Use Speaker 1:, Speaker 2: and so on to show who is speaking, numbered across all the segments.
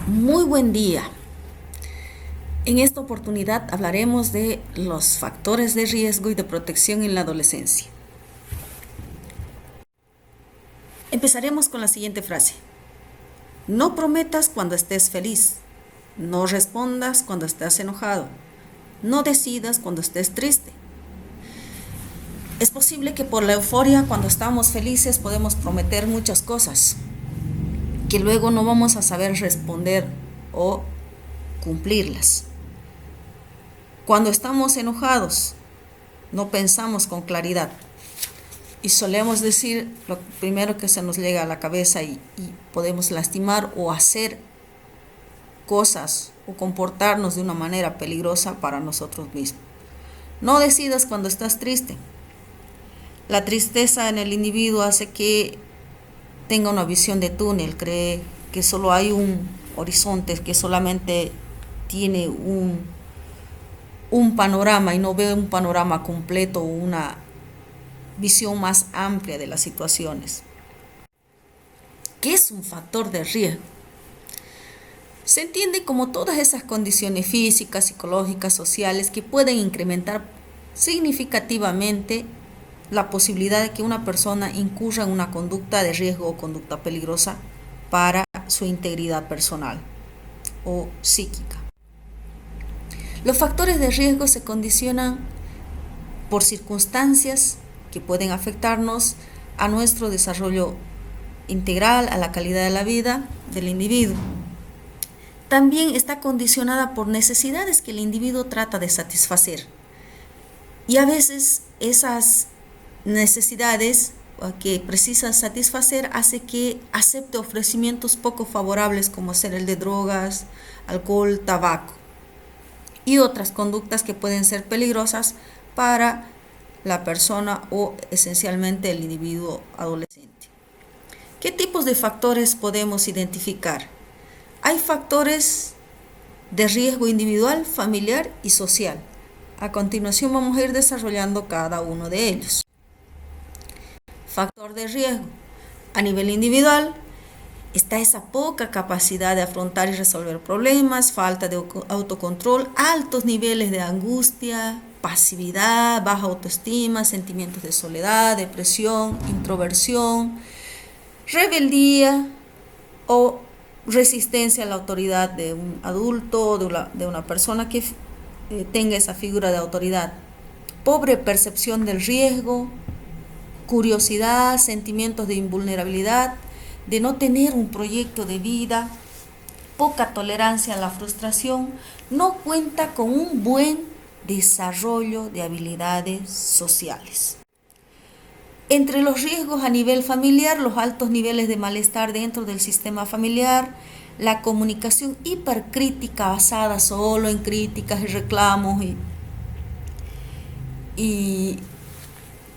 Speaker 1: Muy buen día. En esta oportunidad hablaremos de los factores de riesgo y de protección en la adolescencia. Empezaremos con la siguiente frase. No prometas cuando estés feliz. No respondas cuando estés enojado. No decidas cuando estés triste. Es posible que por la euforia, cuando estamos felices, podemos prometer muchas cosas que luego no vamos a saber responder o cumplirlas. Cuando estamos enojados, no pensamos con claridad y solemos decir lo primero que se nos llega a la cabeza y podemos lastimar o hacer cosas o comportarnos de una manera peligrosa para nosotros mismos. No decidas cuando estás triste. La tristeza en el individuo hace que tenga una visión de túnel, cree que solo hay un horizonte, que solamente tiene un panorama y no ve un panorama completo o una visión más amplia de las situaciones. ¿Qué es un factor de riesgo? Se entiende como todas esas condiciones físicas, psicológicas, sociales que pueden incrementar significativamente la posibilidad de que una persona incurra en una conducta de riesgo o conducta peligrosa para su integridad personal o psíquica. Los factores de riesgo se condicionan por circunstancias que pueden afectarnos a nuestro desarrollo integral, a la calidad de la vida del individuo. También está condicionada por necesidades que el individuo trata de satisfacer. Y a veces esas necesidades que precisa satisfacer hace que acepte ofrecimientos poco favorables como ser el de drogas, alcohol, tabaco y otras conductas que pueden ser peligrosas para la persona o esencialmente el individuo adolescente. ¿Qué tipos de factores podemos identificar? Hay factores de riesgo individual, familiar y social. A continuación vamos a ir desarrollando cada uno de ellos. Factor de riesgo. A nivel individual está esa poca capacidad de afrontar y resolver problemas, falta de autocontrol, altos niveles de angustia, pasividad, baja autoestima, sentimientos de soledad, depresión, introversión, rebeldía o resistencia a la autoridad de un adulto o de una persona que tenga esa figura de autoridad. Pobre percepción del riesgo, curiosidad, sentimientos de invulnerabilidad, de no tener un proyecto de vida, poca tolerancia a la frustración, no cuenta con un buen desarrollo de habilidades sociales. Entre los riesgos a nivel familiar, los altos niveles de malestar dentro del sistema familiar, la comunicación hipercrítica basada solo en críticas y reclamos y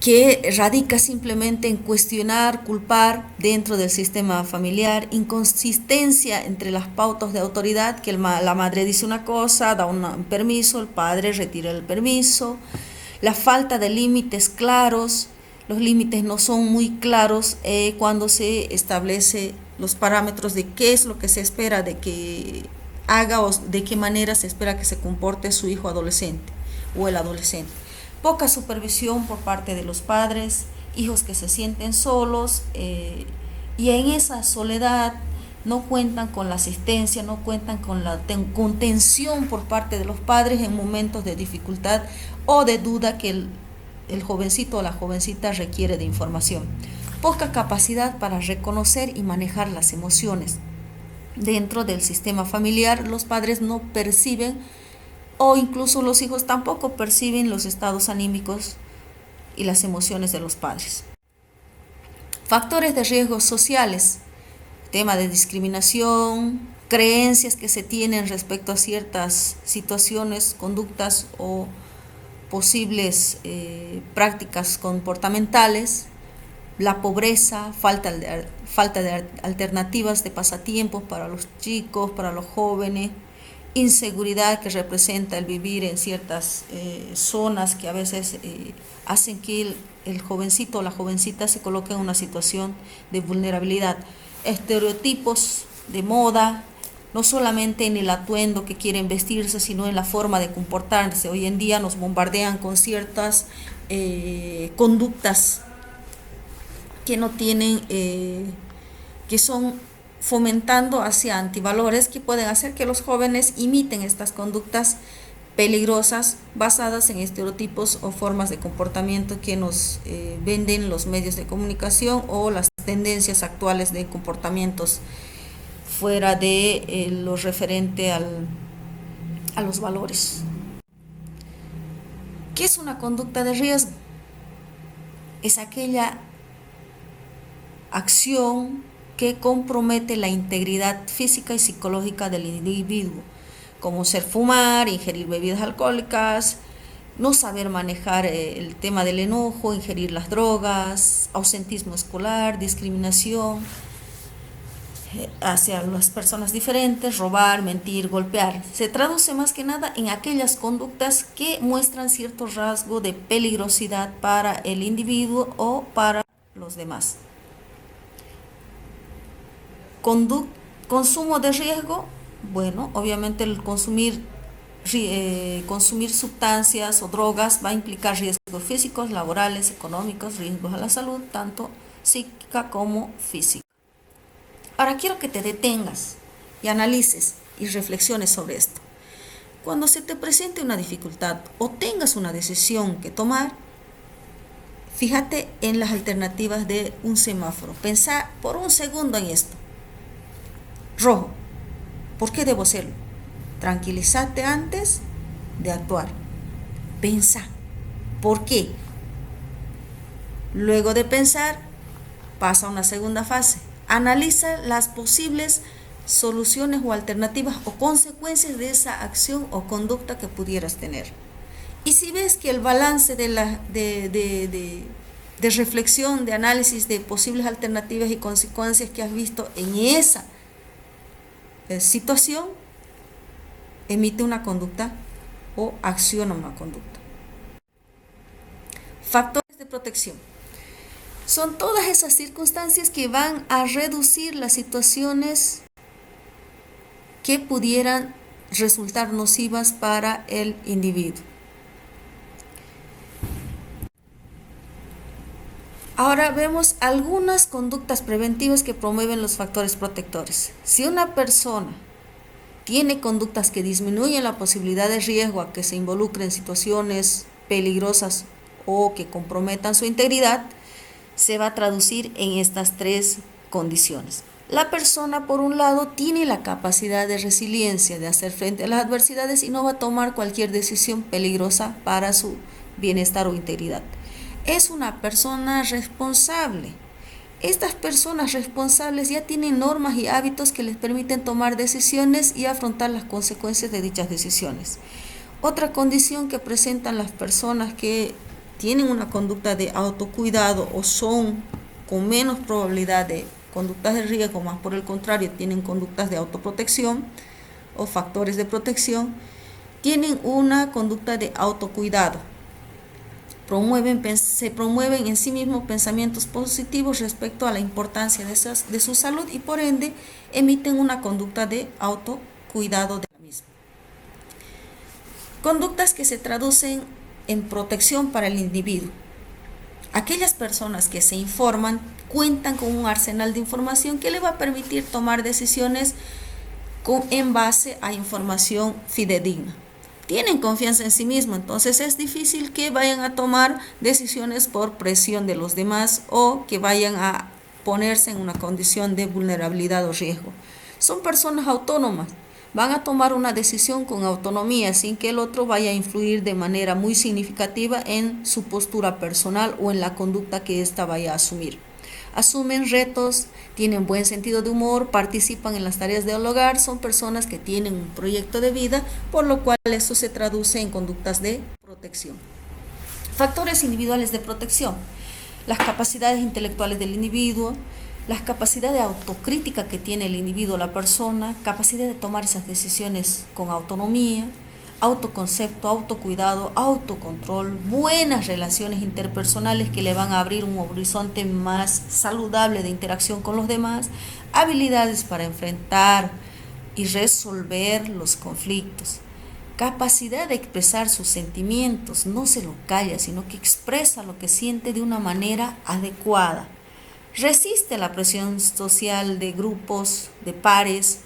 Speaker 1: que radica simplemente en cuestionar, culpar dentro del sistema familiar, inconsistencia entre las pautas de autoridad, que la madre dice una cosa, da un permiso, el padre retira el permiso, la falta de límites claros. Los límites no son muy claros cuando se establece los parámetros de qué es lo que se espera de que haga o de qué manera se espera que se comporte su hijo adolescente o el adolescente. Poca supervisión por parte de los padres, hijos que se sienten solos y en esa soledad no cuentan con la asistencia, no cuentan con la contención por parte de los padres en momentos de dificultad o de duda que el jovencito o la jovencita requiere de información. Poca capacidad para reconocer y manejar las emociones. Dentro del sistema familiar, los padres no perciben o incluso los hijos tampoco perciben los estados anímicos y las emociones de los padres. Factores de riesgo sociales, tema de discriminación, creencias que se tienen respecto a ciertas situaciones, conductas o posibles prácticas comportamentales, la pobreza, falta de alternativas de pasatiempos para los chicos, para los jóvenes, inseguridad que representa el vivir en ciertas zonas que a veces hacen que el jovencito o la jovencita se coloque en una situación de vulnerabilidad, estereotipos de moda no solamente en el atuendo que quieren vestirse, sino en la forma de comportarse. Hoy en día nos bombardean con ciertas conductas que no tienen, que son fomentando hacia antivalores que pueden hacer que los jóvenes imiten estas conductas peligrosas basadas en estereotipos o formas de comportamiento que nos venden los medios de comunicación o las tendencias actuales de comportamientos fuera de lo referente a los valores. ¿Qué es una conducta de riesgo? Es aquella acción que compromete la integridad física y psicológica del individuo, como ser fumar, ingerir bebidas alcohólicas, no saber manejar el tema del enojo, ingerir las drogas, ausentismo escolar, discriminación hacia las personas diferentes, robar, mentir, golpear. Se traduce más que nada en aquellas conductas que muestran cierto rasgo de peligrosidad para el individuo o para los demás. Consumo de riesgo, bueno, obviamente el consumir sustancias o drogas va a implicar riesgos físicos, laborales, económicos, riesgos a la salud, tanto psíquica como física. Ahora quiero que te detengas y analices y reflexiones sobre esto. Cuando se te presente una dificultad o tengas una decisión que tomar, fíjate en las alternativas de un semáforo. Pensá por un segundo en esto. Rojo, ¿por qué debo hacerlo? Tranquilízate antes de actuar. Pensá, ¿por qué? Luego de pensar, pasa a una segunda fase. Analiza las posibles soluciones o alternativas o consecuencias de esa acción o conducta que pudieras tener. Y si ves que el balance de reflexión, de análisis de posibles alternativas y consecuencias que has visto en esa situación, emite una conducta o acciona una conducta. Factores de protección. Son todas esas circunstancias que van a reducir las situaciones que pudieran resultar nocivas para el individuo. Ahora vemos algunas conductas preventivas que promueven los factores protectores. Si una persona tiene conductas que disminuyen la posibilidad de riesgo a que se involucre en situaciones peligrosas o que comprometan su integridad, se va a traducir en estas tres condiciones. La persona, por un lado, tiene la capacidad de resiliencia, de hacer frente a las adversidades y no va a tomar cualquier decisión peligrosa para su bienestar o integridad. Es una persona responsable. Estas personas responsables ya tienen normas y hábitos que les permiten tomar decisiones y afrontar las consecuencias de dichas decisiones. Otra condición que presentan las personas que tienen una conducta de autocuidado o son con menos probabilidad de conductas de riesgo, más por el contrario tienen conductas de autoprotección o factores de protección, tienen una conducta de autocuidado. Se promueven en sí mismos pensamientos positivos respecto a la importancia de su salud y por ende emiten una conducta de autocuidado de la misma. Conductas que se traducen en protección para el individuo. Aquellas personas que se informan cuentan con un arsenal de información que le va a permitir tomar decisiones en base a información fidedigna. Tienen confianza en sí mismos, entonces es difícil que vayan a tomar decisiones por presión de los demás o que vayan a ponerse en una condición de vulnerabilidad o riesgo. Son personas autónomas, van a tomar una decisión con autonomía sin que el otro vaya a influir de manera muy significativa en su postura personal o en la conducta que ésta vaya a asumir. Asumen retos, tienen buen sentido de humor, participan en las tareas del hogar, son personas que tienen un proyecto de vida, por lo cual eso se traduce en conductas de protección. Factores individuales de protección. Las capacidades intelectuales del individuo, las capacidades de autocrítica que tiene el individuo, la persona, capacidad de tomar esas decisiones con autonomía, autoconcepto, autocuidado, autocontrol, buenas relaciones interpersonales que le van a abrir un horizonte más saludable de interacción con los demás, habilidades para enfrentar y resolver los conflictos. Capacidad de expresar sus sentimientos, no se lo calla, sino que expresa lo que siente de una manera adecuada. Resiste la presión social de grupos, de pares,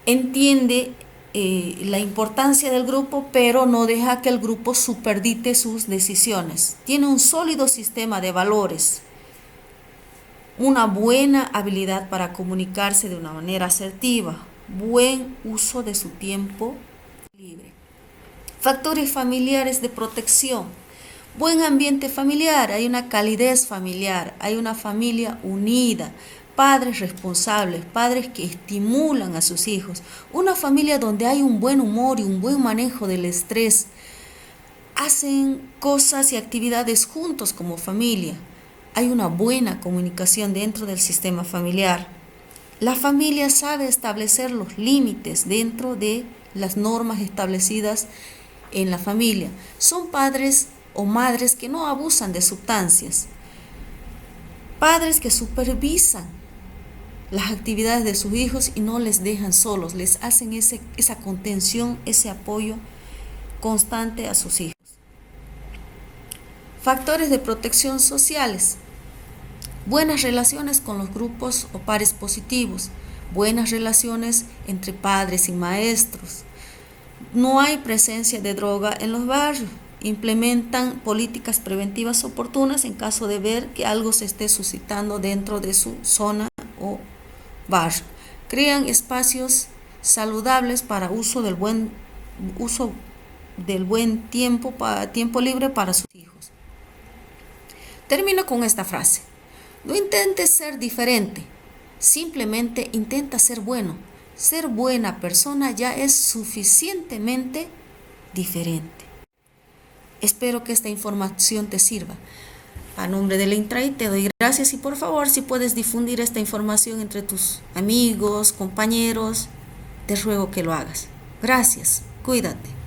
Speaker 1: entiende la importancia del grupo, pero no deja que el grupo superdite sus decisiones. Tiene un sólido sistema de valores, una buena habilidad para comunicarse de una manera asertiva, buen uso de su tiempo libre. Factores familiares de protección. Buen ambiente familiar, hay una calidez familiar, hay una familia unida, padres responsables, padres que estimulan a sus hijos, una familia donde hay un buen humor y un buen manejo del estrés, hacen cosas y actividades juntos como familia, hay una buena comunicación dentro del sistema familiar. La familia sabe establecer los límites dentro de las normas establecidas en la familia. Son padres o madres que no abusan de sustancias. Padres que supervisan las actividades de sus hijos y no les dejan solos, les hacen esa contención, ese apoyo constante a sus hijos. Factores de protección sociales. Buenas relaciones con los grupos o pares positivos. Buenas relaciones entre padres y maestros. No hay presencia de droga en los barrios. Implementan políticas preventivas oportunas en caso de ver que algo se esté suscitando dentro de su zona o barrio. Crean espacios saludables para uso del buen tiempo libre para sus hijos. Termino con esta frase. No intentes ser diferente, simplemente intenta ser bueno. Ser buena persona ya es suficientemente diferente. Espero que esta información te sirva. A nombre de la Intraí te doy gracias y por favor, si puedes difundir esta información entre tus amigos, compañeros, te ruego que lo hagas. Gracias, cuídate.